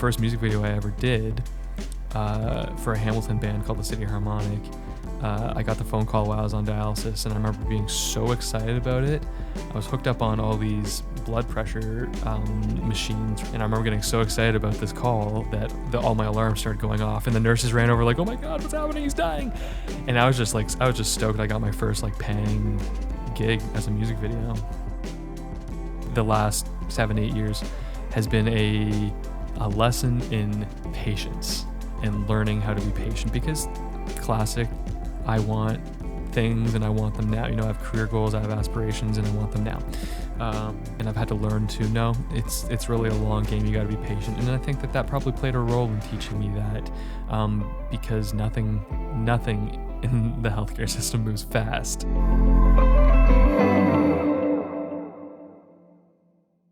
first music video I ever did for a Hamilton band called the City Harmonic. I got the phone call while I was on dialysis, and I remember being so excited about it. I was hooked up on all these blood pressure machines, and I remember getting so excited about this call that all my alarms started going off, and the nurses ran over like, "Oh my God, what's happening? He's dying!" And I was just stoked. I got my first like paying gig as a music video. The last 7-8 years has been a lesson in patience and learning how to be patient, because classic, I want things and I want them now. You know, I have career goals, I have aspirations, and I want them now. And I've had to learn to know it's really a long game. You got to be patient, and I think that probably played a role in teaching me that, because nothing in the healthcare system moves fast.